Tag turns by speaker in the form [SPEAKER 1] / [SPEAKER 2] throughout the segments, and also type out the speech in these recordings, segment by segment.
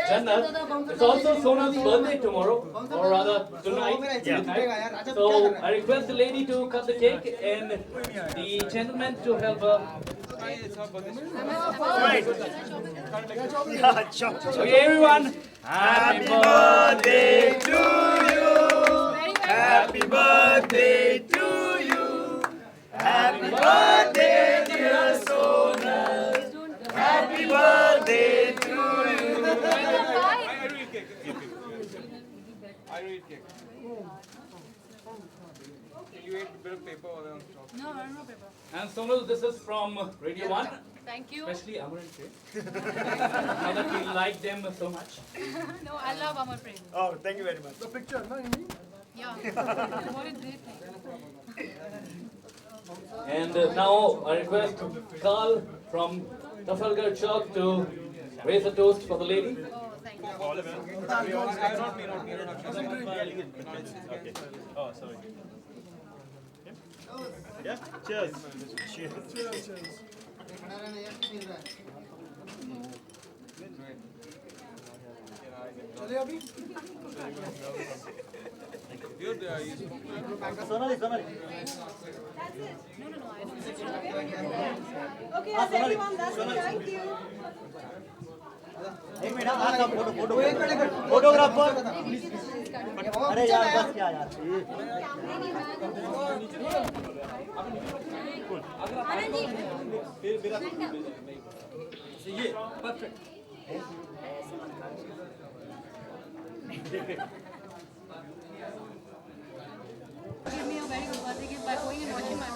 [SPEAKER 1] Jannat, it's also Sonal's birthday tomorrow, or rather tonight. Yeah. So I request the lady to cut the cake and the gentleman to help her. Right. Okay, everyone. Happy birthday to you. Happy birthday to you. Happy birthday, dear Sonal. Happy birthday to you. I read cake. I read cake. You ate a bit of paper or on top?
[SPEAKER 2] No, I don't know paper.
[SPEAKER 1] And Sonal, this is from Radio 1.
[SPEAKER 2] Thank you.
[SPEAKER 1] Especially Emraan Hashmi. Now that we like them so much.
[SPEAKER 2] No, I love Amar Prem.
[SPEAKER 3] Oh, thank you very much.
[SPEAKER 4] The picture, no, you mean?
[SPEAKER 2] Yeah. What a great thing.
[SPEAKER 1] And now I request Carl from Trafalgar Chowk to raise a toast for the lady.
[SPEAKER 2] Oh, thank you.
[SPEAKER 3] All of them?
[SPEAKER 4] Not me.
[SPEAKER 3] Okay. Oh, sorry. Yeah? Cheers. Cheers.
[SPEAKER 4] Cheers. चले अभी?
[SPEAKER 3] Sonali.
[SPEAKER 2] No, I don't.
[SPEAKER 5] Okay, that's everyone. That's it. Thank you.
[SPEAKER 3] एक minute हाँ सब photographer अरे यार बस क्या यार
[SPEAKER 1] ये perfect.
[SPEAKER 2] Give me a very good birthday gift by going and watching my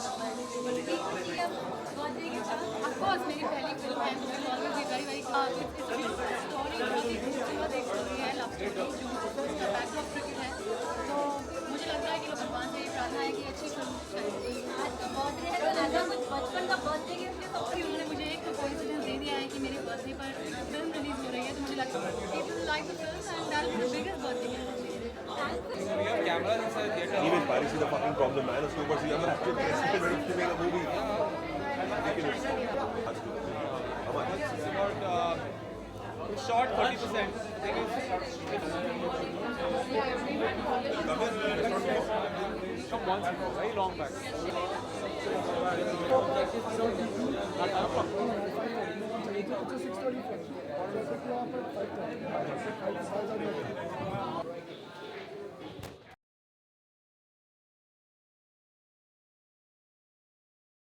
[SPEAKER 2] birthday gift. Of course, मेरी पहली फिल्म है, which will always be very, very. It's a beautiful story, बहुत ही खूबसूरत एक story है, love story जो उसका backdrop cricket है. तो मुझे लगता है कि लोग भगवान से ये प्रार्थना है कि अच्छी फिल्म चले. आज तो बर्थडे है, तो ऐसा कुछ बचपन का बर्थडे गिफ्ट के सब कुछ उन्होंने मुझे एक कोइंसिडेंस दे दिया है कि मेरे बर्थडे पर फिल्म रिलीज हो रही है, तो मुझे लगता है people like the film and that is the biggest birthday gift.
[SPEAKER 4] We have cameras inside the theater.
[SPEAKER 6] Even Paris is a fucking problem, man. Let's go for the other actor. Filming a movie. Ridiculous. How much?
[SPEAKER 4] It's about short 30%. Then come once before, very long back.